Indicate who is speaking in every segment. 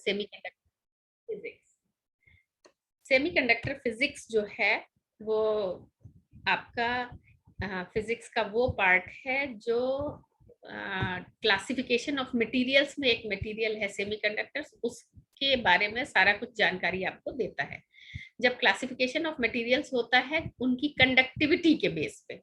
Speaker 1: Semiconductor physics. Semiconductor physics जो है वो आपका फिजिक्स का वो पार्ट है जो क्लासिफिकेशन ऑफ मटेरियल्स में एक मटेरियल है सेमीकंडक्टर्स, उसके बारे में सारा कुछ जानकारी आपको देता है। जब क्लासिफिकेशन ऑफ मटेरियल्स होता है उनकी कंडक्टिविटी के बेस पे,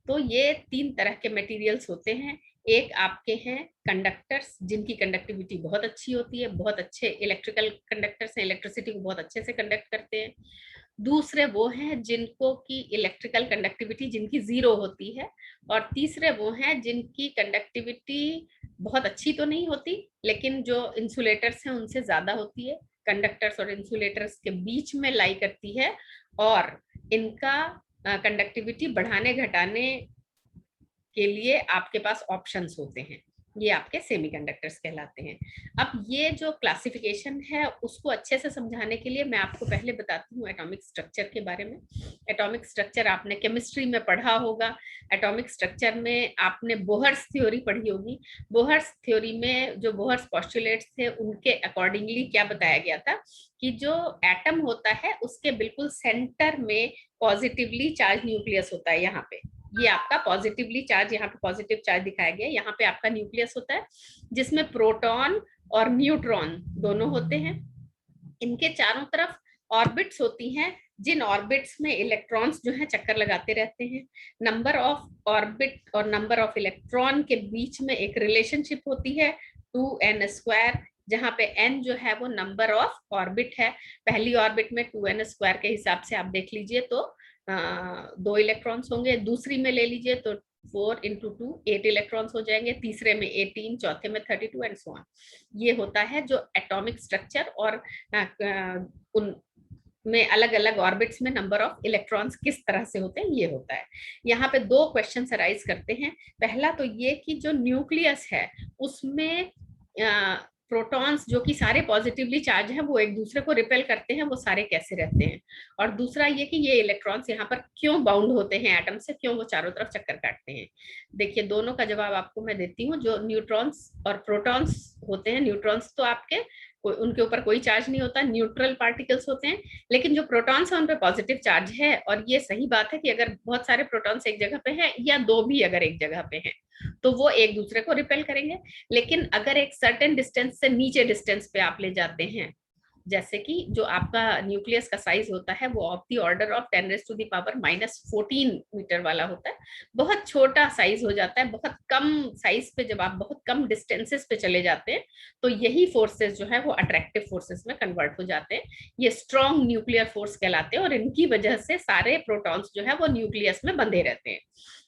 Speaker 1: तो ये तीन तरह के मटेरियल्स होते हैं। एक आपके हैं कंडक्टर्स जिनकी कंडक्टिविटी बहुत अच्छी होती है, बहुत अच्छे इलेक्ट्रिकल कंडक्टर्स हैं, इलेक्ट्रिसिटी को बहुत अच्छे से कंडक्ट करते हैं। दूसरे वो हैं जिनको की इलेक्ट्रिकल कंडक्टिविटी जिनकी जीरो होती है, और तीसरे वो हैं जिनकी कंडक्टिविटी बहुत अच्छी तो नहीं होती लेकिन जो इंसुलेटर्स हैं उनसे ज्यादा होती है, कंडक्टर्स और इंसुलेटर्स के बीच में लाई करती है, और इनका कंडक्टिविटी बढ़ाने घटाने के लिए आपके पास ऑप्शंस होते हैं। ये आपके सेमीकंडक्टर्स कहलाते हैं। अब ये जो क्लासिफिकेशन है उसको अच्छे से समझाने के लिए मैं आपको पहले बताती हूँ एटॉमिक स्ट्रक्चर के बारे में। एटॉमिक स्ट्रक्चर आपने केमिस्ट्री में पढ़ा होगा। एटॉमिक स्ट्रक्चर में आपने बोहर्स थ्योरी पढ़ी होगी। बोहर्स थ्योरी में जो बोहर्स पोस्टुलेट्स थे उनके अकॉर्डिंगली क्या बताया गया था कि जो एटम होता है उसके बिल्कुल सेंटर में पॉजिटिवली चार्ज न्यूक्लियस होता है। यहाँ पे ये आपका पॉजिटिवली चार्ज, यहाँ पे पॉजिटिव चार्ज दिखाया गया है, यहाँ पे आपका न्यूक्लियस होता है जिसमें प्रोटॉन और न्यूट्रॉन दोनों होते हैं। इनके चारों तरफ ऑर्बिट्स होती हैं जिन ऑर्बिट्स में इलेक्ट्रॉन्स जो है चक्कर लगाते रहते हैं। नंबर ऑफ ऑर्बिट और नंबर ऑफ इलेक्ट्रॉन के बीच में एक रिलेशनशिप होती है 2n², जहां पे n जो है वो नंबर ऑफ ऑर्बिट है। पहली ऑर्बिट में 2n² के हिसाब से आप देख लीजिए तो 2 इलेक्ट्रॉन्स होंगे। दूसरी में ले लीजिए तो 4 × 2 8 इलेक्ट्रॉन्स हो जाएंगे, तीसरे में 18, चौथे में 32 एंड सो ऑन। ये होता है जो एटॉमिक स्ट्रक्चर, और उन में अलग अलग ऑर्बिट्स में नंबर ऑफ इलेक्ट्रॉन्स किस तरह से होते हैं ये होता है। यहाँ पे दो क्वेश्चन अराइज करते हैं। पहला तो ये कि जो न्यूक्लियस है उसमें प्रोटॉन्स जो कि सारे पॉजिटिवली चार्ज हैं वो एक दूसरे को रिपेल करते हैं, वो सारे कैसे रहते हैं। और दूसरा ये कि ये इलेक्ट्रॉन्स यहाँ पर क्यों बाउंड होते हैं एटम से, क्यों वो चारों तरफ चक्कर काटते हैं। देखिए दोनों का जवाब आपको मैं देती हूँ। जो न्यूट्रॉन्स और प्रोटॉन्स होते हैं, न्यूट्रॉन्स तो आपके उनके ऊपर कोई चार्ज नहीं होता, न्यूट्रल पार्टिकल्स होते हैं, लेकिन जो प्रोटॉन्स है उन पर पॉजिटिव चार्ज है। और ये सही बात है कि अगर बहुत सारे प्रोटॉन्स एक जगह पे हैं या दो भी अगर एक जगह पे हैं तो वो एक दूसरे को रिपेल करेंगे। लेकिन अगर एक सर्टेन डिस्टेंस से नीचे डिस्टेंस पे आप ले जाते हैं, जैसे कि जो आपका न्यूक्लियस का साइज होता है वो of the order of 10⁻⁻14 metre वाला होता है, बहुत छोटा साइज हो जाता है। बहुत कम साइज पे जब आप बहुत कम डिस्टेंसेस पे चले जाते हैं तो यही फोर्सेस जो है वो अट्रैक्टिव फोर्सेस में कन्वर्ट हो जाते हैं। ये स्ट्रॉन्ग न्यूक्लियर फोर्स कहलाते हैं और इनकी वजह से सारे प्रोटॉन्स जो है वो न्यूक्लियस में बंधे रहते हैं।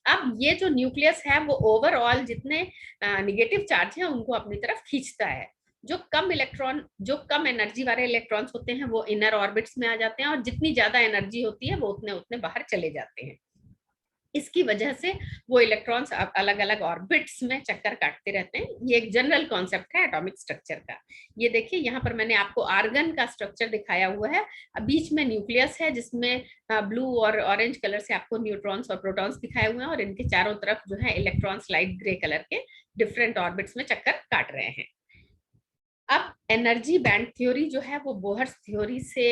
Speaker 1: अब ये जो न्यूक्लियस है वो ओवरऑल जितने निगेटिव चार्ज है उनको अपनी तरफ खींचता है। जो कम एनर्जी वाले इलेक्ट्रॉन्स होते हैं वो इनर ऑर्बिट्स में आ जाते हैं, और जितनी ज्यादा एनर्जी होती है वो उतने उतने बाहर चले जाते हैं। इसकी वजह से वो इलेक्ट्रॉन्स अलग अलग ऑर्बिट्स में चक्कर काटते रहते हैं। ये एक जनरल कॉन्सेप्ट है एटॉमिक स्ट्रक्चर का। ये देखिए यहाँ पर मैंने आपको आर्गन का स्ट्रक्चर दिखाया हुआ है। बीच में न्यूक्लियस है जिसमें ब्लू और ऑरेंज कलर से आपको न्यूट्रॉन्स और प्रोटॉन्स दिखाए हुए हैं, और इनके चारों तरफ जो है इलेक्ट्रॉन्स लाइट ग्रे कलर के डिफरेंट ऑर्बिट्स में चक्कर काट रहे हैं। अब एनर्जी बैंड थ्योरी जो है वो बोहर्स थ्योरी से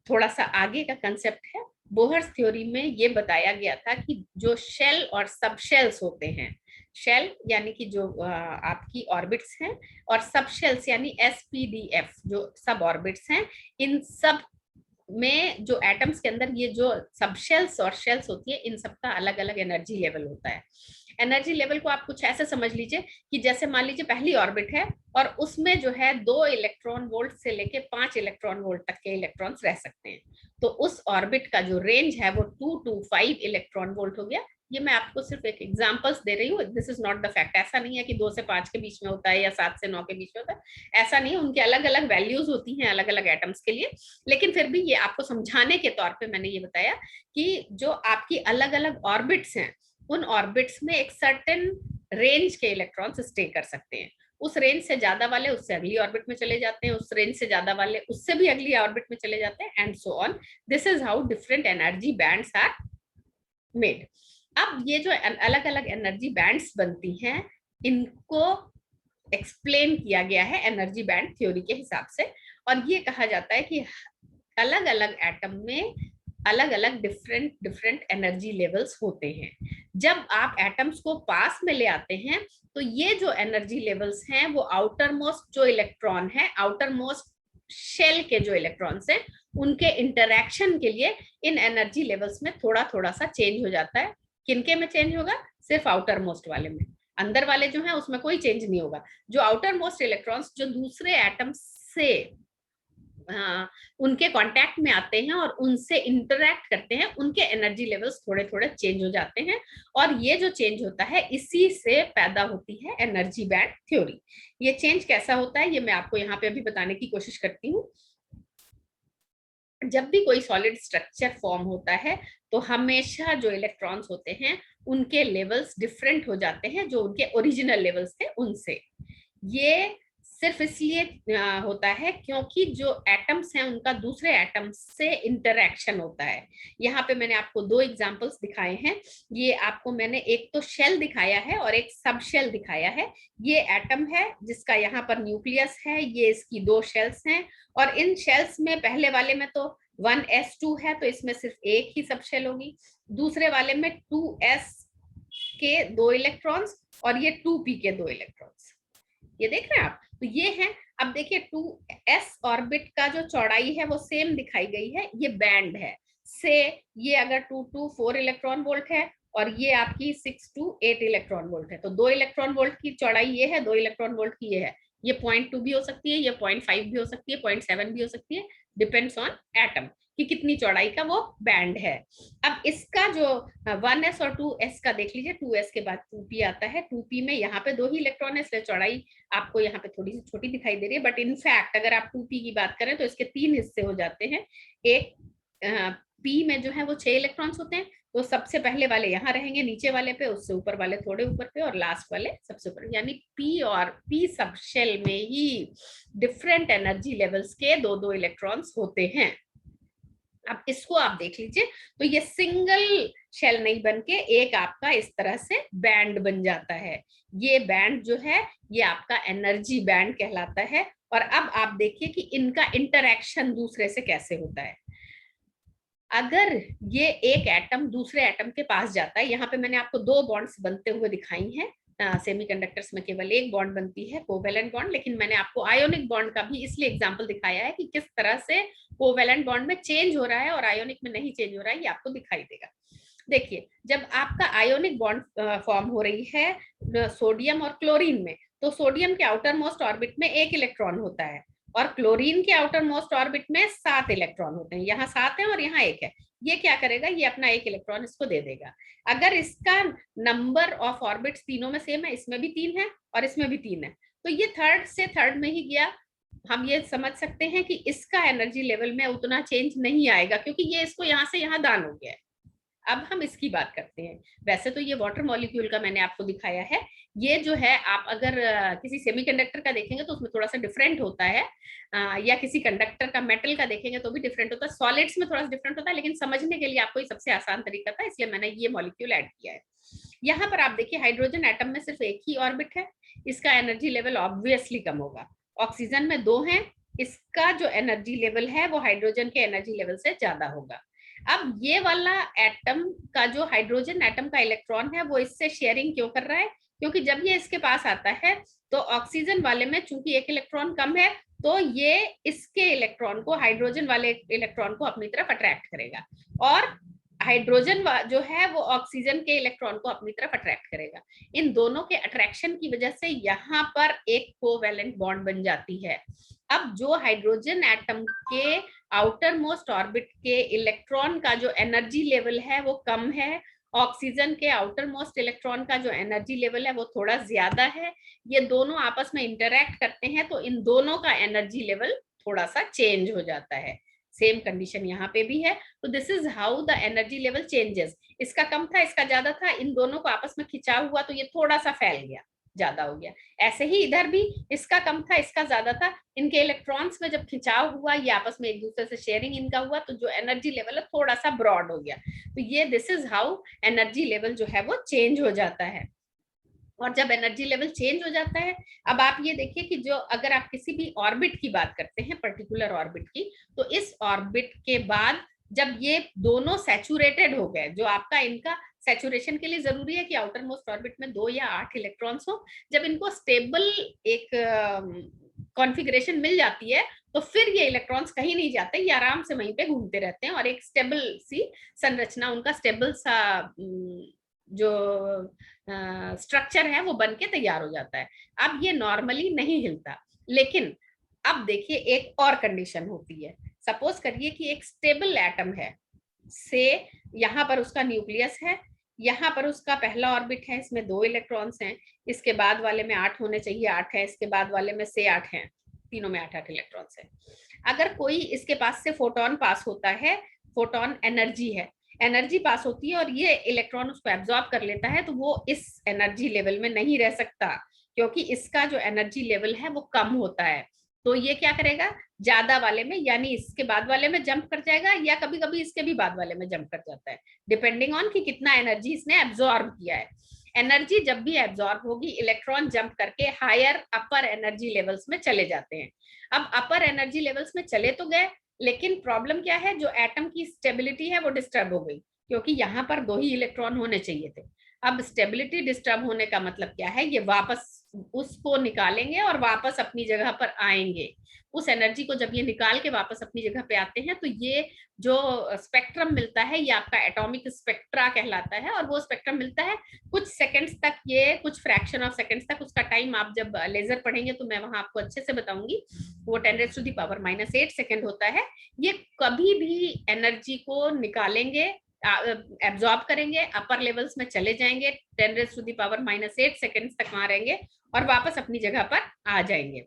Speaker 1: थोड़ा सा आगे का कंसेप्ट है। बोहर्स थ्योरी में ये बताया गया था कि जो शेल और सब शेल्स होते हैं, शेल यानी कि जो आपकी ऑर्बिट्स हैं, और सब शेल्स यानी SPDF जो सब ऑर्बिट्स हैं, इन सब में जो एटम्स के अंदर ये जो सब शेल्स और शेल्स होती है इन सबका अलग अलग एनर्जी लेवल होता है। एनर्जी लेवल को आप कुछ ऐसे समझ लीजिए कि जैसे मान लीजिए पहली ऑर्बिट है और उसमें जो है 2 इलेक्ट्रॉन वोल्ट से लेके 5 इलेक्ट्रॉन वोल्ट तक के इलेक्ट्रॉन्स रह सकते हैं। तो उस ऑर्बिट का जो रेंज है वो 2 to 5 इलेक्ट्रॉन वोल्ट हो गया। ये मैं आपको सिर्फ एक एग्जांपल्स दे रही हूँ, this is not the fact. ऐसा नहीं है कि 2 से 5 के बीच में होता है या 7 से 9 के बीच में होता है, ऐसा नहीं है। उनके अलग अलग वैल्यूज होती हैं अलग अलग एटम्स के लिए, लेकिन फिर भी ये आपको समझाने के तौर पे मैंने ये बताया कि जो आपकी अलग अलग ऑर्बिट्स हैं उन ऑर्बिट्स में एक सर्टेन रेंज के इलेक्ट्रॉन्स स्टे कर सकते हैं। उस रेंज से ज्यादा वाले उससे अगली ऑर्बिट में चले जाते हैं, उस रेंज से ज्यादा वाले उससे भी अगली ऑर्बिट में चले जाते हैं, and so on. This is how different energy bands are made. अब ये जो अलग अलग एनर्जी बैंड्स बनती हैं इनको एक्सप्लेन किया गया है एनर्जी बैंड थ्योरी के हिसाब से। और ये कहा जाता है कि अलग अलग एटम में अलग अलग डिफरेंट डिफरेंट एनर्जी लेवल्स होते हैं। जब आप एटम्स को पास में ले आते हैं तो ये जो एनर्जी लेवल्स हैं वो आउटर मोस्ट जो इलेक्ट्रॉन है, आउटर मोस्ट शेल के जो इलेक्ट्रॉन्स हैं, उनके इंटरैक्शन के लिए इन एनर्जी लेवल्स में थोड़ा थोड़ा सा चेंज हो जाता है। किनके में चेंज होगा? सिर्फ आउटर मोस्ट वाले में। अंदर वाले जो है उसमें कोई चेंज नहीं होगा। जो आउटर मोस्ट इलेक्ट्रॉन्स जो दूसरे एटम से उनके कांटेक्ट में आते हैं और उनसे इंटरैक्ट करते हैं, उनके एनर्जी लेवल्स थोड़े थोड़े चेंज हो जाते हैं। और ये जो चेंज होता है इसी से पैदा होती है एनर्जी बैंड थ्योरी। ये चेंज कैसा होता है ये मैं आपको यहाँ पे अभी बताने की कोशिश करती हूँ। जब भी कोई सॉलिड स्ट्रक्चर फॉर्म होता है तो हमेशा जो इलेक्ट्रॉन्स होते हैं उनके लेवल्स डिफरेंट हो जाते हैं जो उनके ओरिजिनल लेवल्स थे उनसे। ये सिर्फ इसलिए होता है क्योंकि जो एटम्स हैं उनका दूसरे एटम्स से इंटरैक्शन होता है। यहाँ पे मैंने आपको दो एग्जांपल्स दिखाए हैं। ये आपको मैंने एक तो शेल दिखाया है और एक सब शेल दिखाया है। ये एटम है जिसका यहाँ पर न्यूक्लियस है, ये इसकी दो शेल्स हैं। और इन शेल्स में पहले वाले में तो 1s2 है तो इसमें सिर्फ एक ही सब शेल होगी। दूसरे वाले में 2s के दो इलेक्ट्रॉन्स और ये 2p के दो इलेक्ट्रॉन्स। ये देख रहे हैं आप? तो ये है। अब देखिए 2s ऑर्बिट का जो चौड़ाई है वो सेम दिखाई गई है, ये बैंड है से। ये अगर 2 to 4 इलेक्ट्रॉन वोल्ट है और ये आपकी 6 to 8 इलेक्ट्रॉन वोल्ट है, तो 2 इलेक्ट्रॉन वोल्ट की चौड़ाई ये है, 2 इलेक्ट्रॉन वोल्ट की ये है। ये 0.2 भी हो सकती है, ये 0.5 भी हो सकती है, 0.7 भी हो सकती है, डिपेंड्स ऑन एटम कि कितनी चौड़ाई का वो बैंड है। अब इसका जो 1s और 2s का देख लीजिए, 2s के बाद 2p आता है। 2p में यहाँ पे दो ही इलेक्ट्रॉन है इसलिए चौड़ाई आपको यहाँ पे थोड़ी सी छोटी दिखाई दे रही है, बट इनफैक्ट अगर आप 2p की बात करें तो इसके 3 हिस्से हो जाते हैं। एक p में जो है वो 6 इलेक्ट्रॉन्स होते हैं, तो सबसे पहले वाले यहाँ रहेंगे नीचे वाले पे, उससे ऊपर वाले थोड़े ऊपर पे, और लास्ट वाले सबसे ऊपर। यानी p और p सब शेल में ही डिफरेंट एनर्जी लेवल्स के दो दो इलेक्ट्रॉन्स होते हैं। अब इसको आप देख लीजिए तो ये सिंगल शेल नहीं बन के एक आपका इस तरह से बैंड बन जाता है। ये बैंड जो है ये आपका एनर्जी बैंड कहलाता है। और अब आप देखिए कि इनका इंटरैक्शन दूसरे से कैसे होता है। अगर ये एक एटम दूसरे एटम के पास जाता है, यहाँ पे मैंने आपको दो बॉन्ड्स बनते हुए दिखाई हैं। सेमीकंडक्टर्स में केवल एक बॉन्ड बनती है, कोवेलेंट बॉन्ड, लेकिन मैंने आपको आयोनिक बॉन्ड का भी इसलिए एग्जांपल दिखाया है कि किस तरह से कोवेलेंट बॉन्ड में चेंज हो रहा है और आयोनिक में नहीं चेंज हो रहा है, ये आपको दिखाई देगा। देखिए जब आपका आयोनिक बॉन्ड फॉर्म हो रही है सोडियम और क्लोरीन में, तो सोडियम के आउटर मोस्ट ऑर्बिट में एक इलेक्ट्रॉन होता है और क्लोरीन के आउटर मोस्ट ऑर्बिट में 7 इलेक्ट्रॉन होते हैं। यहाँ 7 है और यहाँ 1 है। ये क्या करेगा, ये अपना एक इलेक्ट्रॉन इसको दे देगा। अगर इसका नंबर ऑफ ऑर्बिट्स तीनों में सेम है, इसमें भी 3 है और इसमें भी 3 है, तो ये थर्ड से थर्ड में ही गया। हम ये समझ सकते हैं कि इसका एनर्जी लेवल में उतना चेंज नहीं आएगा क्योंकि ये इसको यहाँ से यहाँ दान हो गया है। अब हम इसकी बात करते हैं। वैसे तो ये वाटर मॉलिक्यूल का मैंने आपको दिखाया है। ये जो है आप अगर किसी सेमीकंडक्टर का देखेंगे तो उसमें थोड़ा सा डिफरेंट होता है, या किसी कंडक्टर का मेटल का देखेंगे तो भी डिफरेंट होता है। सॉलिड्स में थोड़ा सा डिफरेंट होता है, लेकिन समझने के लिए आपको ये सबसे आसान तरीका था, इसलिए मैंने ये मॉलिक्यूल ऐड किया है। यहाँ पर आप देखिए हाइड्रोजन एटम में सिर्फ एक ही ऑर्बिट है, इसका एनर्जी लेवल ऑब्वियसली कम होगा। ऑक्सीजन में 2 है, इसका जो एनर्जी लेवल है वो हाइड्रोजन के एनर्जी लेवल से ज्यादा होगा। अब ये वाला एटम का जो हाइड्रोजन एटम का इलेक्ट्रॉन है वो इससे शेयरिंग क्यों कर रहा है? क्योंकि जब ये इसके पास आता है तो ऑक्सीजन वाले में चूंकि एक इलेक्ट्रॉन कम है तो ये इसके इलेक्ट्रॉन को, हाइड्रोजन वाले इलेक्ट्रॉन को अपनी तरफ अट्रैक्ट करेगा, और हाइड्रोजन जो है वो ऑक्सीजन के इलेक्ट्रॉन को अपनी तरफ अट्रैक्ट करेगा। इन दोनों के अट्रैक्शन की वजह से यहाँ पर एक कोवैलेंट बॉन्ड बन जाती है। अब जो हाइड्रोजन एटम के आउटर मोस्ट ऑर्बिट के इलेक्ट्रॉन का जो एनर्जी लेवल है वो कम है, ऑक्सीजन के आउटर मोस्ट इलेक्ट्रॉन का जो एनर्जी लेवल है वो थोड़ा ज्यादा है। ये दोनों आपस में इंटरैक्ट करते हैं तो इन दोनों का एनर्जी लेवल थोड़ा सा चेंज हो जाता है। सेम कंडीशन यहाँ पे भी है। तो this is how the energy level changes. इसका कम था, इसका ज्यादा था, इन दोनों को आपस में खिंचाव हुआ तो ये थोड़ा सा फैल गया, ज्यादा हो गया। ऐसे ही इधर भी इसका कम था, इसका ज्यादा था, इनके इलेक्ट्रॉन्स में जब खिंचाव हुआ, ये आपस में एक दूसरे से शेयरिंग इनका हुआ, तो जो एनर्जी लेवल है थोड़ा सा ब्रॉड हो गया। तो ये this is how energy level जो है वो चेंज हो जाता है। और जब एनर्जी लेवल चेंज हो जाता है, अब आप ये देखिए कि जो अगर आप किसी भी ऑर्बिट की बात करते हैं, पर्टिकुलर ऑर्बिट की, तो इस ऑर्बिट के बाद जब ये दोनों सैचुरेटेड हो गए, जो आपका इनका सैचुरेशन के लिए जरूरी है कि आउटर मोस्ट ऑर्बिट में 2 या 8 इलेक्ट्रॉन्स हो, जब इनको स्टेबल एक कॉन्फ़िगरेशन मिल जाती है, तो फिर ये इलेक्ट्रॉन्स कहीं नहीं जाते, ये आराम से वहीं पे घूमते रहते हैं और एक स्टेबल सी संरचना, उनका स्टेबल सा जो स्ट्रक्चर है वो बन के तैयार हो जाता है। अब ये नॉर्मली नहीं हिलता, लेकिन अब देखिए एक और कंडीशन होती है। सपोज करिए कि एक स्टेबल एटम है, से यहाँ पर उसका न्यूक्लियस है, यहाँ पर उसका पहला ऑर्बिट है, इसमें 2 इलेक्ट्रॉन्स हैं, इसके बाद वाले में 8 होने चाहिए, 8 है, इसके बाद वाले में से 8 हैं, तीनों में 8-8 इलेक्ट्रॉन्स हैं। अगर कोई इसके पास से फोटोन पास होता है, फोटोन एनर्जी है, एनर्जी पास होती है और ये इलेक्ट्रॉन उसको एब्जॉर्ब कर लेता है, तो वो इस एनर्जी लेवल में नहीं रह सकता, क्योंकि इसका जो एनर्जी लेवल है वो कम होता है। तो ये क्या करेगा, ज्यादा वाले में, यानी इसके बाद वाले में जंप कर जाएगा, या कभी कभी इसके भी बाद वाले में जंप कर जाता है, डिपेंडिंग ऑन कि कितना एनर्जी इसने एब्जॉर्ब किया है। एनर्जी जब भी एब्जॉर्ब होगी, इलेक्ट्रॉन जंप करके हायर अपर एनर्जी लेवल्स में चले जाते हैं। अब अपर एनर्जी लेवल्स में चले तो गए, लेकिन प्रॉब्लम क्या है, जो एटम की स्टेबिलिटी है वो डिस्टर्ब हो गई, क्योंकि यहाँ पर 2 ही इलेक्ट्रॉन होने चाहिए थे। अब स्टेबिलिटी डिस्टर्ब होने का मतलब क्या है, ये वापस उसको निकालेंगे और वापस अपनी जगह पर आएंगे। उस एनर्जी को जब ये निकाल के वापस अपनी जगह पे आते हैं, तो ये जो स्पेक्ट्रम मिलता है ये आपका एटॉमिक स्पेक्ट्रा कहलाता है, और वो स्पेक्ट्रम मिलता है कुछ सेकंड्स तक, ये कुछ फ्रैक्शन ऑफ सेकंड्स तक उसका टाइम, आप जब लेजर पढ़ेंगे तो मैं वहां आपको अच्छे से बताऊंगी, वो 10⁻⁻⁸ सेकंड होता है। ये कभी भी एनर्जी को निकालेंगे, एब्जॉर्ब करेंगे, अपर लेवल्स में चले जाएंगे, 10⁻⁸ सेकंड्स तक वहां रहेंगे और वापस अपनी जगह पर आ जाएंगे।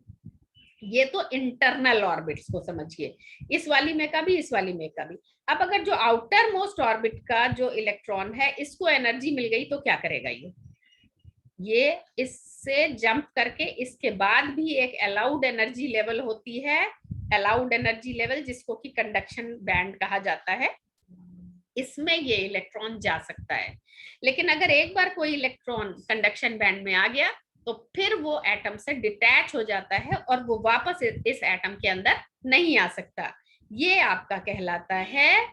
Speaker 1: ये तो इंटरनल ऑर्बिट्स को समझिए, इस वाली में का भी, इस वाली में का भी। अब अगर जो आउटर मोस्ट ऑर्बिट का जो इलेक्ट्रॉन है, इसको एनर्जी मिल गई तो क्या करेगा, ये इससे जंप करके, इसके बाद भी एक अलाउड एनर्जी लेवल होती है, अलाउड एनर्जी लेवल जिसको कि कंडक्शन बैंड कहा जाता है, इसमें ये इलेक्ट्रॉन जा सकता है। लेकिन अगर एक बार कोई इलेक्ट्रॉन कंडक्शन बैंड में आ गया, तो फिर वो एटम से डिटैच हो जाता है और वो वापस इस एटम के अंदर नहीं आ सकता। ये आपका कहलाता है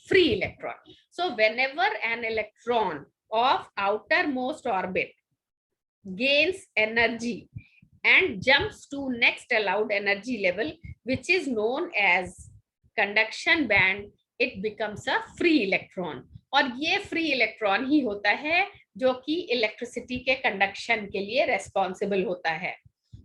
Speaker 1: free electron. So whenever an electron of outermost orbit gains energy and jumps to next allowed energy level, which is known as conduction band, it becomes a free electron। और ये फ्री इलेक्ट्रॉन ही होता है जो कि electricity के conduction के लिए responsible होता है।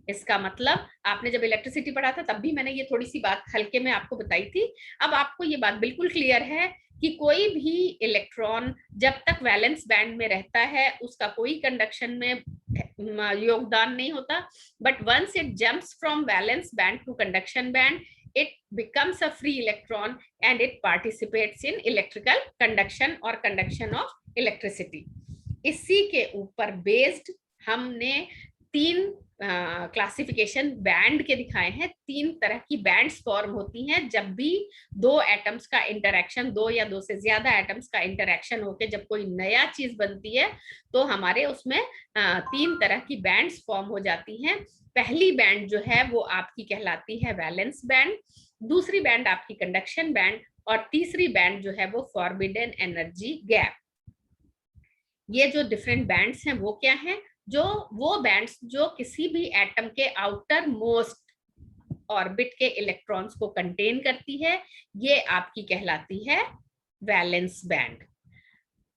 Speaker 1: इसका मतलब आपने जब इलेक्ट्रिसिटी पढ़ा था तब भी मैंने ये थोड़ी सी बात हल्के में आपको बताई थी। अब आपको ये बात बिल्कुल क्लियर है कि कोई भी इलेक्ट्रॉन जब तक वैलेंस बैंड में रहता है उसका कोई कंडक्शन में योगदान नहीं होता, but once it jumps from valence band to conduction band, it becomes a free electron and it participates in electrical conduction or conduction of electricity। इसी के ऊपर बेस्ड हमने 3 क्लासिफिकेशन बैंड के दिखाए हैं। 3 तरह की बैंड्स फॉर्म होती हैं जब भी 2 एटम्स का इंटरेक्शन, 2 या 2 से ज्यादा एटम्स का इंटरेक्शन होके जब कोई नया चीज बनती है, तो हमारे उसमें 3 तरह की बैंड्स फॉर्म हो जाती हैं। पहली बैंड जो है वो आपकी कहलाती है वैलेंस बैंड, दूसरी बैंड आपकी कंडक्शन बैंड, और तीसरी बैंड जो है वो फॉरबिडन एनर्जी गैप। ये जो डिफरेंट बैंड्स हैं वो क्या हैं, जो वो बैंड्स जो किसी भी एटम के आउटर मोस्ट ऑर्बिट के इलेक्ट्रॉन्स को कंटेन करती है, ये आपकी कहलाती है वैलेंस बैंड।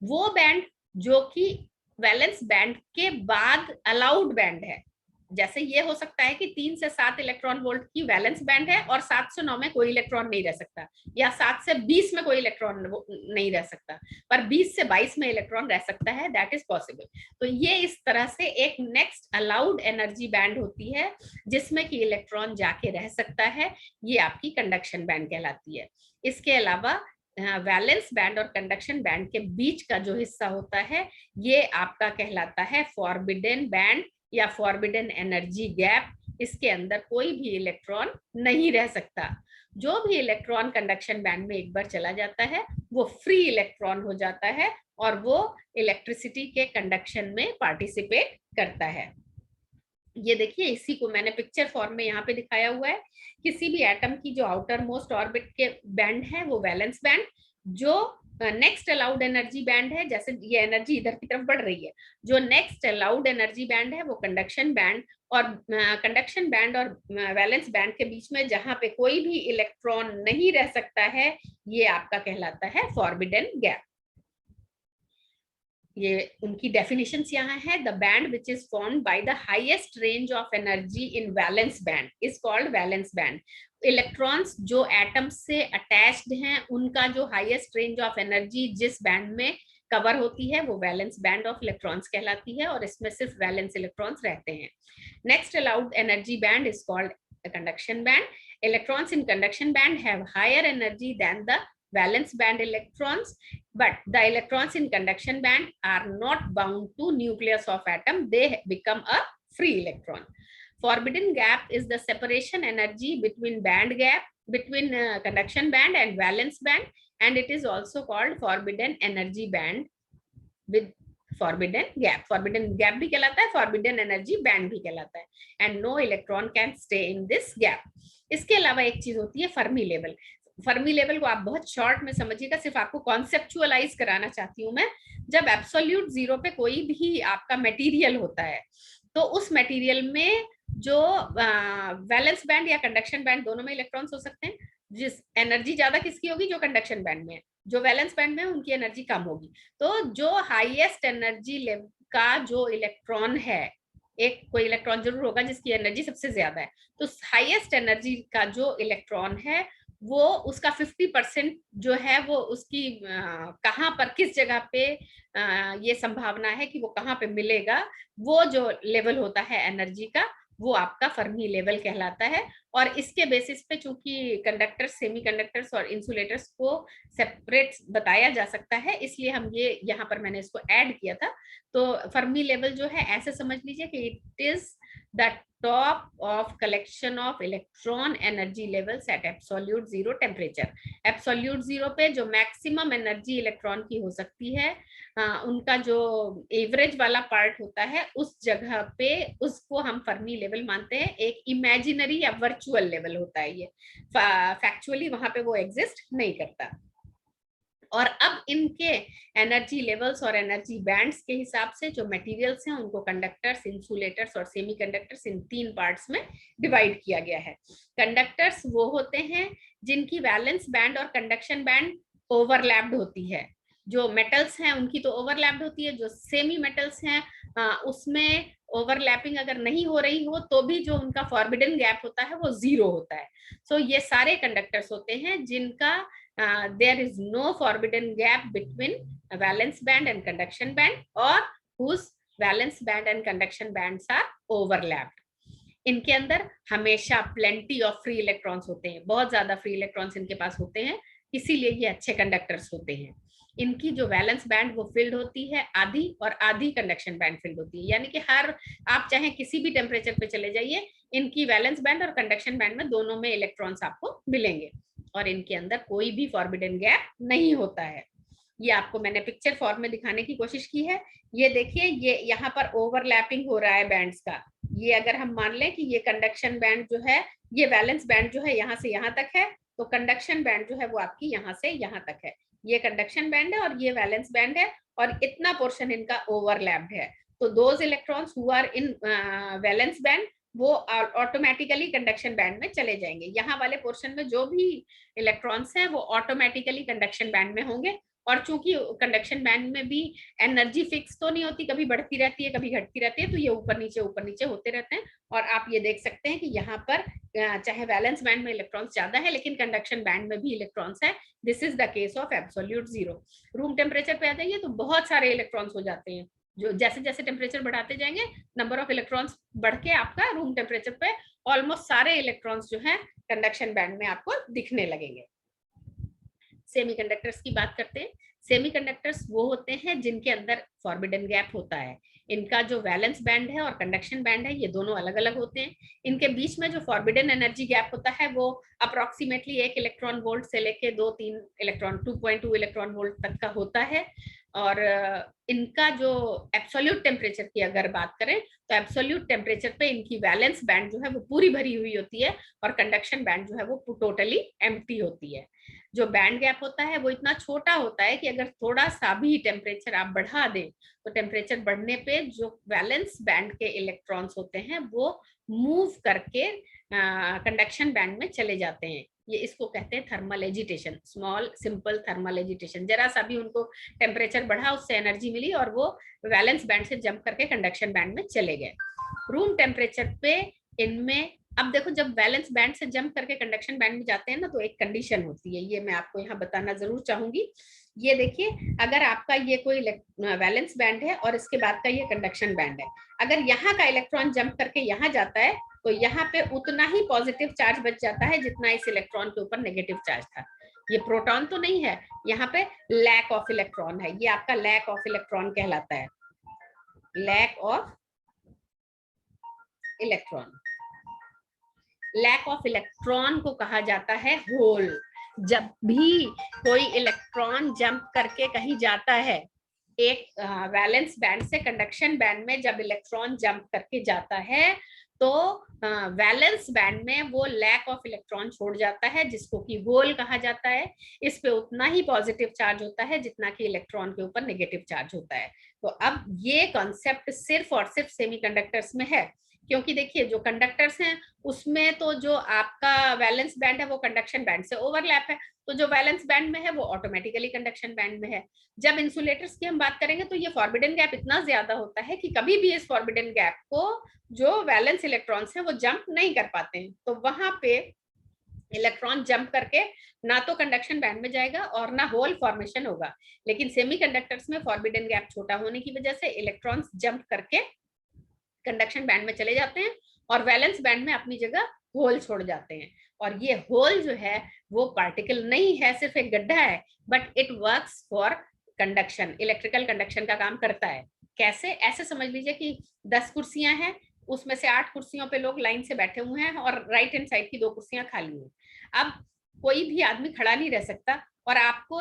Speaker 1: वो बैंड जो कि वैलेंस बैंड के बाद अलाउड बैंड है, जैसे ये हो सकता है कि 3 से 7 इलेक्ट्रॉन वोल्ट की वैलेंस बैंड है और 7 से 9 में कोई इलेक्ट्रॉन नहीं रह सकता, या 7 से 20 में कोई इलेक्ट्रॉन नहीं रह सकता, पर 20 से 22 में इलेक्ट्रॉन रह सकता है, दैट इज पॉसिबल। तो ये इस तरह से एक नेक्स्ट अलाउड एनर्जी बैंड होती है जिसमें कि इलेक्ट्रॉन जाके रह सकता है, ये आपकी कंडक्शन बैंड कहलाती है। इसके अलावा वैलेंस बैंड और कंडक्शन बैंड के बीच का जो हिस्सा होता है ये आपका कहलाता है फॉरबिडन बैंड या फॉरबिडन एनर्जी गैप, इसके अंदर कोई भी इलेक्ट्रॉन नहीं रह सकता। जो भी इलेक्ट्रॉन कंडक्शन बैंड में एक बार चला जाता है वो फ्री इलेक्ट्रॉन हो जाता है और वो इलेक्ट्रिसिटी के कंडक्शन में पार्टिसिपेट करता है। ये देखिए, इसी को मैंने पिक्चर फॉर्म में यहाँ पे दिखाया हुआ है। किसी भी एटम की जो आउटर मोस्ट ऑर्बिट के बैंड है वो वैलेंस बैंड, जो नेक्स्ट अलाउड एनर्जी बैंड है, जैसे ये एनर्जी इधर की तरफ बढ़ रही है, जो नेक्स्ट अलाउड एनर्जी बैंड है वो कंडक्शन बैंड, और कंडक्शन बैंड और वैलेंस बैंड के बीच में जहां पे कोई भी इलेक्ट्रॉन नहीं रह सकता है, ये आपका कहलाता है फॉरबिडन गैप। ये उनकी डेफिनेशंस यहाँ है। The band which is formed by the highest range of energy in valence band is called valence band. Electrons जो एटम से अटैच्ड हैं उनका जो हाईएस्ट रेंज ऑफ एनर्जी जिस बैंड में कवर होती है वो वैलेंस बैंड ऑफ इलेक्ट्रॉन्स कहलाती है, और इसमें सिर्फ वैलेंस इलेक्ट्रॉन्स रहते हैं। Next allowed energy band is called conduction band. Electrons in conduction band have higher energy than the valence band electrons, but the electrons in conduction band are not bound to nucleus of atom, they become a free electron. Forbidden gap is the separation energy between band gap between conduction band and valence band, and it is also called forbidden energy band with forbidden gap. Forbidden gap भी कहलाता है, forbidden energy band भी कहलाता है, and no electron can stay in this gap. इसके अलावा एक चीज होती है फर्मी लेवल। फर्मी लेवल को आप बहुत शॉर्ट में समझिएगा, सिर्फ आपको कॉन्सेप्चुअलाइज कराना चाहती हूँ मैं। जब एब्सोल्यूट जीरो पे कोई भी आपका मटेरियल होता है तो उस मटेरियल में जो वैलेंस बैंड या कंडक्शन बैंड दोनों में इलेक्ट्रॉन्स हो सकते हैं। जिस एनर्जी ज्यादा किसकी होगी, जो कंडक्शन बैंड में है, जो वैलेंस बैंड में है उनकी एनर्जी कम होगी। तो जो हाईएस्ट एनर्जी लेवल का जो इलेक्ट्रॉन है, एक कोई इलेक्ट्रॉन जरूर होगा जिसकी एनर्जी सबसे ज्यादा है, तो हाईएस्ट एनर्जी का जो इलेक्ट्रॉन है वो उसका 50% जो है वो उसकी कहाँ पर किस जगह पे ये संभावना है कि वो कहाँ पे मिलेगा, वो जो लेवल होता है एनर्जी का वो आपका फर्मी लेवल कहलाता है। और इसके बेसिस पे चूंकि कंडक्टर्स, सेमीकंडक्टर्स और इंसुलेटर्स को सेपरेट बताया जा सकता है, इसलिए हम ये यहाँ पर मैंने इसको ऐड किया था। तो फर्मी लेवल जो है ऐसे समझ लीजिए कि it is the top of collection of electron energy levels at absolute zero temperature. Absolute zero पे जो मैक्सिमम एनर्जी इलेक्ट्रॉन की हो सकती है, उनका जो एवरेज वाला पार्ट होता है उस जगह पे उसको हम फर्मी लेवल मानते हैं। एक इमेजिनरी या वर्चुअल लेवल होता है ये, फैक्चुअली वहां पे वो एग्जिस्ट नहीं करता। और अब इनके एनर्जी लेवल्स और एनर्जी बैंड्स के हिसाब से जो मटेरियल्स हैं उनको कंडक्टर्स, इंसुलेटर्स और सेमीकंडक्टर्स इन 3 पार्ट्स में डिवाइड किया गया है। कंडक्टर्स वो होते हैं जिनकी वैलेंस बैंड और कंडक्शन बैंड ओवरलैप्ड होती है। जो मेटल्स हैं उनकी तो ओवरलैप्ड होती है, जो सेमी मेटल्स हैं उसमें ओवरलैपिंग अगर नहीं हो रही हो तो भी जो उनका फॉरबिडन गैप होता है वो 0 होता है। सो ये सारे कंडक्टर्स होते हैं जिनका there is no forbidden gap between a valence band and conduction band, or whose valence band and conduction bands are overlapped. इनके अंदर हमेशा प्लेंटी ऑफ फ्री इलेक्ट्रॉन्स होते हैं, बहुत ज्यादा फ्री इलेक्ट्रॉन्स इनके पास होते हैं, इसीलिए ये अच्छे कंडक्टर्स होते हैं। इनकी जो वैलेंस बैंड वो फिल्ड होती है आधी, और आधी कंडक्शन बैंड फिल्ड होती है, यानी कि हर आप चाहे किसी भी टेम्परेचर पे चले जाइए, इनकी वैलेंस बैंड और कंडक्शन बैंड में दोनों में इलेक्ट्रॉन्स आपको मिलेंगे, और इनके अंदर कोई भी फॉरबिडन गैप नहीं होता है। ये आपको मैंने पिक्चर फॉर्म में दिखाने की कोशिश की है। ये देखिए, ये यहाँ पर ओवरलैपिंग हो रहा है बैंड्स का। ये अगर हम मान लें कि ये कंडक्शन बैंड जो है, ये वैलेंस बैंड जो है यहाँ से यहाँ तक है, तो कंडक्शन बैंड जो है वो आपकी यहाँ से यहाँ तक है। ये कंडक्शन बैंड है और ये वैलेंस बैंड है, और इतना पोर्शन इनका ओवरलैप्ड है। तो those electrons who are in valence band वो ऑटोमेटिकली कंडक्शन बैंड में चले जाएंगे। यहाँ वाले पोर्शन में जो भी इलेक्ट्रॉन्स हैं वो ऑटोमेटिकली कंडक्शन बैंड में होंगे। और चूंकि कंडक्शन बैंड में भी एनर्जी फिक्स तो नहीं होती, कभी बढ़ती रहती है कभी घटती रहती है, तो ये ऊपर नीचे होते रहते हैं। और आप ये देख सकते हैं कि यहाँ पर चाहे वैलेंस बैंड में इलेक्ट्रॉन्स ज्यादा है लेकिन कंडक्शन बैंड में भी इलेक्ट्रॉन्स है। This is the case of absolute zero. Room temperature पे आ जाइए तो बहुत सारे इलेक्ट्रॉन्स हो जाते हैं। जो जैसे जैसे टेम्परेचर बढ़ाते जाएंगे नंबर ऑफ इलेक्ट्रॉन्स बढ़ के आपका रूम टेम्परेचर पे ऑलमोस्ट सारे इलेक्ट्रॉन्स जो है कंडक्शन बैंड में आपको दिखने लगेंगे। सेमीकंडक्टर्स की बात करते हैं। सेमीकंडक्टर्स वो होते हैं जिनके अंदर फॉरबिडन गैप होता है। इनका जो वैलेंस बैंड है और कंडक्शन बैंड है ये दोनों अलग अलग होते हैं। इनके बीच में जो फॉरबिडन एनर्जी गैप होता है वो अप्रोक्सीमेटली 1 इलेक्ट्रॉन वोल्ट से लेके 2-3 इलेक्ट्रॉन 2.2 इलेक्ट्रॉन वोल्ट तक का होता है। और इनका जो एब्सोल्यूट टेम्परेचर की अगर बात करें तो एब्सोल्यूट टेम्परेचर पे इनकी वैलेंस बैंड जो है वो पूरी भरी हुई होती है और कंडक्शन बैंड जो है वो टोटली एम्प्टी होती है। जो बैंड गैप होता है वो इतना छोटा होता है कि अगर थोड़ा सा भी टेम्परेचर आप बढ़ा दें तो टेम्परेचर बढ़ने पे जो वैलेंस बैंड के इलेक्ट्रॉन्स होते हैं वो मूव करके कंडक्शन बैंड में चले जाते हैं। ये इसको कहते हैं thermal agitation, small simple thermal agitation. जरा सा भी उनको टेम्परेचर बढ़ा, उससे एनर्जी मिली और वो वैलेंस बैंड से जंप करके कंडक्शन बैंड में चले गए। रूम टेम्परेचर पे इनमें, अब देखो जब वैलेंस बैंड से जंप करके कंडक्शन बैंड में जाते हैं ना तो एक कंडीशन होती है, ये मैं आपको यहाँ बताना जरूर चाहूंगी। ये देखिए, अगर आपका ये कोई वैलेंस बैंड है और इसके बाद का ये कंडक्शन बैंड है, अगर यहाँ का इलेक्ट्रॉन जंप करके यहाँ जाता है तो यहाँ पे उतना ही पॉजिटिव चार्ज बच जाता है जितना इस इलेक्ट्रॉन के ऊपर नेगेटिव चार्ज था। ये प्रोटॉन तो नहीं है, यहाँ पे लैक ऑफ इलेक्ट्रॉन है, ये आपका लैक ऑफ इलेक्ट्रॉन कहलाता है, lack of electron. Lack of electron को कहा जाता है होल। जब भी कोई इलेक्ट्रॉन जंप करके कहीं जाता है, एक वैलेंस बैंड से कंडक्शन बैंड में जब इलेक्ट्रॉन जंप करके जाता है तो वैलेंस बैंड में वो लैक ऑफ इलेक्ट्रॉन छोड़ जाता है जिसको कि होल कहा जाता है। इस पे उतना ही पॉजिटिव चार्ज होता है जितना कि इलेक्ट्रॉन के ऊपर नेगेटिव चार्ज होता है। तो अब ये कॉन्सेप्ट सिर्फ और सिर्फ सेमीकंडक्टर्स में है, क्योंकि देखिए जो कंडक्टर्स हैं उसमें तो जो आपका वैलेंस बैंड है वो कंडक्शन बैंड से ओवरलैप है, तो जो वैलेंस बैंड में है वो ऑटोमेटिकली कंडक्शन बैंड में है। जब इंसुलेटर्स की हम बात करेंगे तो ये फॉरबिडन गैप इतना ज्यादा होता है कि कभी भी इस फॉरबिडन गैप को जो वैलेंस इलेक्ट्रॉन्स हैं वो जंप नहीं कर पाते हैं, तो वहां पे इलेक्ट्रॉन जंप करके ना तो कंडक्शन बैंड में जाएगा और ना होल फॉर्मेशन होगा। लेकिन सेमीकंडक्टर्स में फॉरबिडन गैप छोटा होने की वजह से इलेक्ट्रॉन्स जंप करके कंडक्शन बैंड में चले जाते हैं और वैलेंस बैंड में अपनी जगह होल छोड़ जाते हैं। और ये होल जो है वो पार्टिकल नहीं है, सिर्फ एक गड्ढा है, but it works for conduction, electrical conduction का काम करता है। कैसे? ऐसे समझ लीजिए कि 10 कुर्सियां हैं, उसमें से 8 कुर्सियों पे लोग लाइन से बैठे हुए हैं और राइट हैंड साइड की 2 कुर्सियां खाली हैं। अब कोई भी आदमी खड़ा नहीं रह सकता और आपको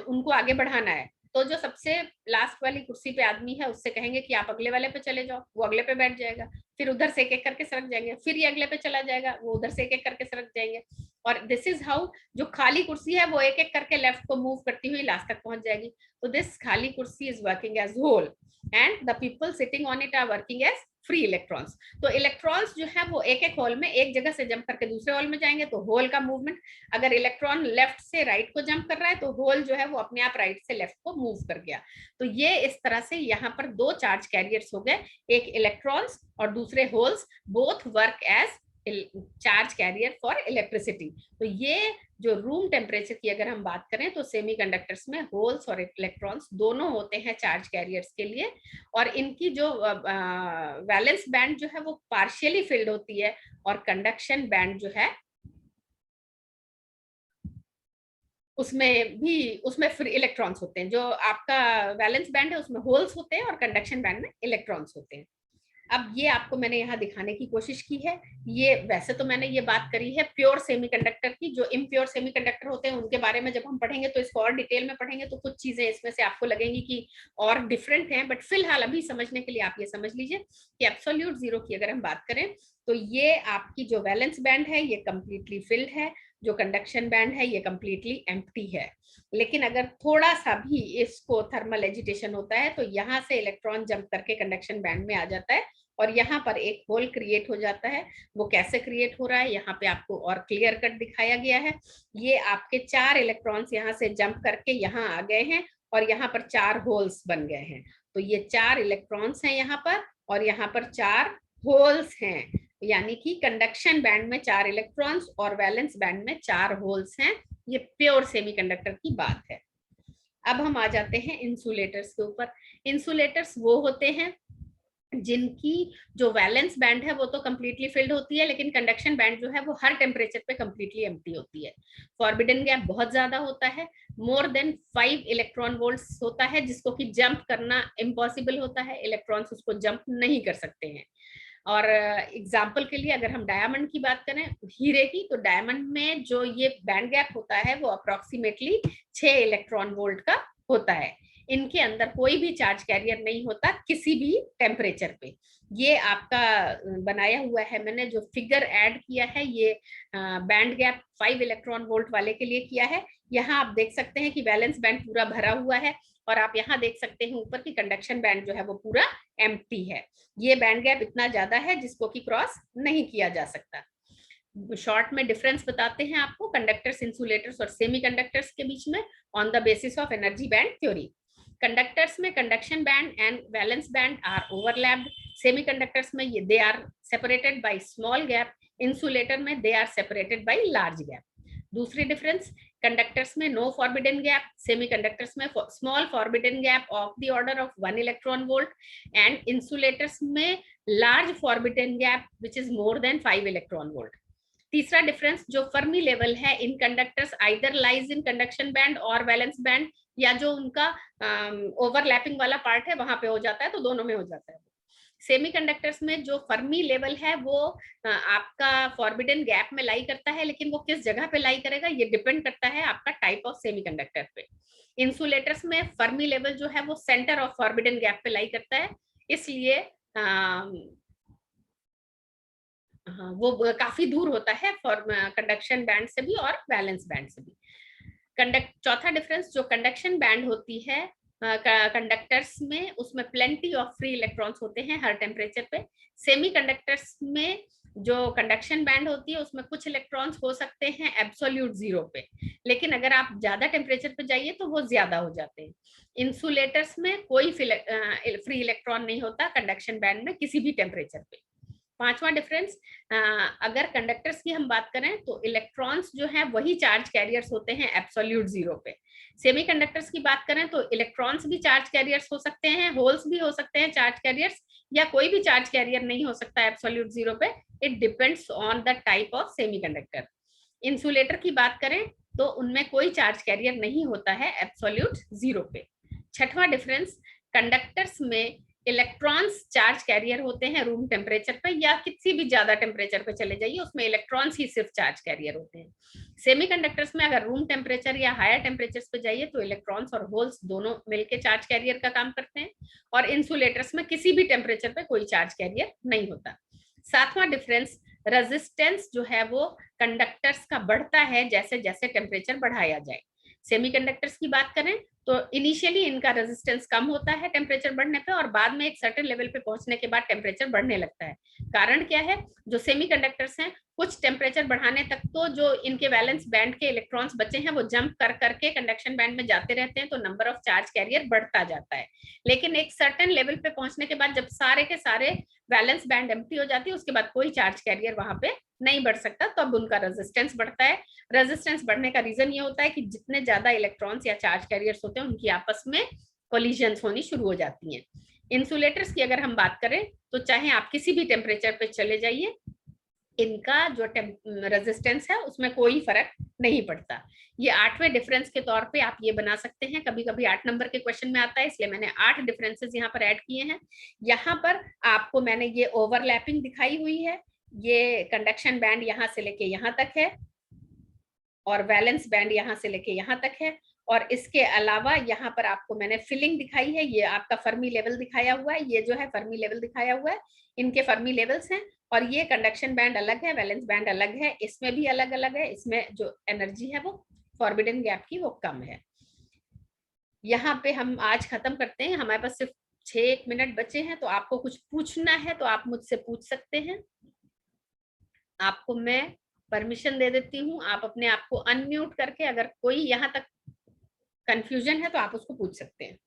Speaker 1: उनको आगे बढ़ाना है, तो जो सबसे लास्ट वाली कुर्सी पे आदमी है उससे कहेंगे कि आप अगले वाले पे चले जाओ, वो अगले पे बैठ जाएगा, फिर उधर से एक एक करके सरक जाएंगे, फिर ये अगले पे चला जाएगा, वो उधर से एक एक करके सरक जाएंगे। और दिस इज हाउ जो खाली कुर्सी है वो एक एक करके लेफ्ट को मूव करती हुई लास्ट तक पहुंच जाएगी। तो दिस खाली कुर्सी is working as hole and the people sitting on it are working as free electrons. तो इलेक्ट्रॉन्स जो है वो एक एक होल में एक जगह से जंप करके दूसरे होल में जाएंगे, तो होल का मूवमेंट, अगर इलेक्ट्रॉन लेफ्ट से राइट को जंप कर रहा है तो होल जो है वो अपने आप राइट से लेफ्ट को मूव कर गया। तो ये इस तरह से यहाँ पर 2 चार्ज कैरियर्स हो गए, एक इलेक्ट्रॉन्स और दूसरे holes, both work as charge carrier for electricity. तो ये जो रूम टेम्परेचर की अगर हम बात करें तो सेमीकंडक्टर्स में होल्स और इलेक्ट्रॉन्स दोनों होते हैं चार्ज कैरियर्स के लिए, और इनकी जो वैलेंस बैंड जो है वो पार्शियली फिल्ड होती है और कंडक्शन बैंड जो है उसमें फ्री इलेक्ट्रॉन्स होते हैं। जो आपका वैलेंस बैंड है उसमें होल्स होते हैं और कंडक्शन बैंड में इलेक्ट्रॉन्स होते हैं। अब ये आपको मैंने यहाँ दिखाने की कोशिश की है। ये वैसे तो मैंने ये बात करी है प्योर सेमीकंडक्टर की, जो इम्प्योर सेमीकंडक्टर होते हैं उनके बारे में जब हम पढ़ेंगे तो इसको और डिटेल में पढ़ेंगे तो कुछ चीजें इसमें से आपको लगेंगी कि और डिफरेंट हैं, बट फिलहाल अभी समझने के लिए आप ये समझ लीजिए कि एब्सोल्यूट जीरो की अगर हम बात करें तो ये आपकी जो वैलेंस बैंड है ये कंप्लीटली फिल्ड है, जो कंडक्शन बैंड है ये कंप्लीटली एम्प्टी है। लेकिन अगर थोड़ा सा भी इसको थर्मल एजिटेशन होता है तो यहाँ से इलेक्ट्रॉन जंप करके कंडक्शन बैंड में आ जाता है और यहाँ पर एक होल क्रिएट हो जाता है। वो कैसे क्रिएट हो रहा है यहाँ पे आपको और क्लियर कट दिखाया गया है। ये आपके 4 इलेक्ट्रॉन्स यहाँ से जंप करके यहाँ आ गए हैं और यहाँ पर 4 होल्स बन गए हैं। तो ये 4 इलेक्ट्रॉन्स हैं यहाँ पर और यहाँ पर 4 होल्स हैं, यानी कि कंडक्शन बैंड में 4 इलेक्ट्रॉन्स और वैलेंस बैंड में 4 होल्स हैं। ये प्योर सेमीकंडक्टर की बात है। अब हम आ जाते हैं इंसुलेटर्स के ऊपर। इंसुलेटर्स वो होते हैं जिनकी जो वैलेंस बैंड है वो तो कंप्लीटली फिल्ड होती है, लेकिन कंडक्शन बैंड जो है वो हर टेम्परेचर पे कंप्लीटली एम्प्टी होती है। फॉरबिडन गैप बहुत ज्यादा होता है, मोर देन 5 इलेक्ट्रॉन वोल्ट्स होता है, जिसको कि जंप करना इम्पॉसिबल होता है, इलेक्ट्रॉन्स उसको जंप नहीं कर सकते हैं। और एग्जाम्पल के लिए अगर हम डायमंड की बात करें, हीरे की, तो डायमंड में जो ये बैंड गैप होता है वो अप्रोक्सीमेटली 6 इलेक्ट्रॉन वोल्ट का होता है। इनके अंदर कोई भी चार्ज कैरियर नहीं होता किसी भी टेम्परेचर पे। ये आपका बनाया हुआ है, मैंने जो फिगर ऐड किया है ये बैंड गैप 5 इलेक्ट्रॉन वोल्ट वाले के लिए किया है। यहाँ आप देख सकते हैं कि वैलेंस बैंड पूरा भरा हुआ है, और आप यहाँ देख सकते हैं ऊपर की कंडक्शन बैंड जो है वो पूरा एम्प्टी है। ये बैंड गैप इतना ज्यादा है जिसको कि क्रॉस नहीं किया जा सकता। शॉर्ट में डिफरेंस बताते हैं आपको कंडक्टर्स, इंसुलेटर्स और सेमीकंडक्टर्स के बीच में on the basis of energy band theory. Conductors में conduction band and valence band are overlapped, semiconductors में ये they are separated by small gap, insulator में they are separated by large gap. दूसरी difference, conductors में no forbidden gap, semiconductors में small forbidden gap of the order of 1 electron volt, and insulators में large forbidden gap which is more than 5 electron volt. तीसरा difference, जो Fermi level है इन conductors either lies in conduction band और valence band, या जो उनका overlapping वाला part है वहां पे हो जाता है, तो दोनों में हो जाता है। सेमीकंडक्टर्स में जो फर्मी लेवल है वो आपका फॉरबिडन गैप में लाई करता है, लेकिन वो किस जगह पे लाई करेगा ये डिपेंड करता है आपका टाइप ऑफ सेमीकंडक्टर पे। इंसुलेटर्स में फर्मी लेवल जो है वो सेंटर ऑफ फॉरबिडन गैप पे लाई करता है, इसलिए हाँ, वो काफी दूर होता है फॉर कंडक्शन बैंड से भी और वैलेंस बैंड से भी। चौथा डिफरेंस, जो कंडक्शन बैंड होती है कंडक्टर्स में, उसमें प्लेंटी ऑफ फ्री इलेक्ट्रॉन्स होते हैं हर टेम्परेचर पे। सेमी कंडक्टर्स में जो कंडक्शन बैंड होती है उसमें कुछ इलेक्ट्रॉन्स हो सकते हैं एब्सोल्यूट जीरो पे, लेकिन अगर आप ज्यादा टेम्परेचर पे जाइए तो वो ज्यादा हो जाते हैं। इंसुलेटर्स में कोई फ्री इलेक्ट्रॉन नहीं होता कंडक्शन बैंड में किसी भी टेम्परेचर पे। पांचवा डिफरेंस, अगर कंडक्टर्स की हम बात करें तो इलेक्ट्रॉन्स जो है वही चार्ज कैरियर्स होते हैं एब्सोल्यूट जीरो पे। सेमीकंडक्टर्स की बात करें तो इलेक्ट्रॉन्स भी चार्ज कैरियर्स हो सकते हैं, होल्स भी हो सकते हैं चार्ज कैरियर्स, या कोई भी चार्ज कैरियर नहीं हो सकता एब्सोल्यूट जीरो पे। It depends on the type of semiconductor. Insulator की बात करें तो उनमें कोई चार्ज कैरियर नहीं होता है एब्सोल्यूट जीरो पे। छठवां डिफरेंस, कंडक्टर्स में इलेक्ट्रॉन्स चार्ज कैरियर होते हैं रूम टेम्परेचर पे, या किसी भी ज्यादा टेम्परेचर पे चले जाइए उसमें इलेक्ट्रॉन्स ही सिर्फ चार्ज कैरियर होते हैं। सेमीकंडक्टर्स में अगर रूम टेम्परेचर या हायर टेम्परेचर पे जाइए तो इलेक्ट्रॉन्स और होल्स दोनों मिलकर चार्ज कैरियर का काम करते हैं, और इंसुलेटर्स में किसी भी टेम्परेचर पे कोई चार्ज कैरियर नहीं होता। सातवां डिफरेंस, रेजिस्टेंस जो है वो कंडक्टर्स का बढ़ता है जैसे जैसे टेम्परेचर बढ़ाया जाए। सेमीकंडक्टर्स की बात करें तो इनिशियली इनका रेजिस्टेंस कम होता है टेम्परेचर बढ़ने पे, और बाद में एक सर्टेन लेवल पे पहुंचने के बाद टेम्परेचर बढ़ने लगता है। कारण क्या है, जो सेमीकंडक्टर्स हैं कुछ टेम्परेचर बढ़ाने तक तो जो इनके वैलेंस बैंड के इलेक्ट्रॉन्स बचे हैं वो जंप कर करके कंडक्शन बैंड में जाते रहते हैं, तो नंबर ऑफ चार्ज कैरियर बढ़ता जाता है। लेकिन एक सर्टेन लेवल पे पहुंचने के बाद जब सारे के सारे वैलेंस बैंड एम्प्टी हो जाती है उसके बाद कोई चार्ज कैरियर वहां पे नहीं बढ़ सकता, तो अब उनका रेजिस्टेंस बढ़ता है। रेजिस्टेंस बढ़ने का रीजन ये होता है कि जितने ज्यादा इलेक्ट्रॉन्स या चार्ज कैरियर्स होते हैं उनकी आपस में कोलिजन्स होनी शुरू हो जाती हैं। इंसुलेटर्स की अगर हम बात करें तो चाहे आप किसी भी टेम्परेचर पे चले जाइए, इनका जो रेजिस्टेंस है उसमें कोई फर्क नहीं पड़ता। ये आठवें डिफरेंस के तौर पे आप ये बना सकते हैं, कभी कभी 8 नंबर के क्वेश्चन में आता है इसलिए मैंने 8 डिफरेंसेस यहाँ पर ऐड किए हैं। यहाँ पर आपको मैंने ये ओवरलैपिंग दिखाई हुई है, ये कंडक्शन बैंड यहाँ से लेके यहाँ तक है और वैलेंस बैंड यहाँ से लेके यहाँ तक है, और इसके अलावा यहाँ पर आपको मैंने फिलिंग दिखाई है, ये आपका फर्मी लेवल दिखाया हुआ है, ये जो है फर्मी लेवल दिखाया हुआ है, इनके फर्मी लेवल्स हैं, और ये कंडक्शन बैंड अलग है, वैलेंस बैंड अलग है, इसमें भी अलग अलग है, इसमें जो एनर्जी है वो फॉरबिडन गैप की वो कम है। यहाँ पे हम आज खत्म करते हैं, हमारे पास सिर्फ 6 मिनट बचे हैं, तो आपको कुछ पूछना है तो आप मुझसे पूछ सकते हैं। आपको मैं परमिशन दे देती हूँ, आप अपने आप को अनम्यूट करके अगर कोई यहाँ तक कंफ्यूजन है तो आप उसको पूछ सकते हैं।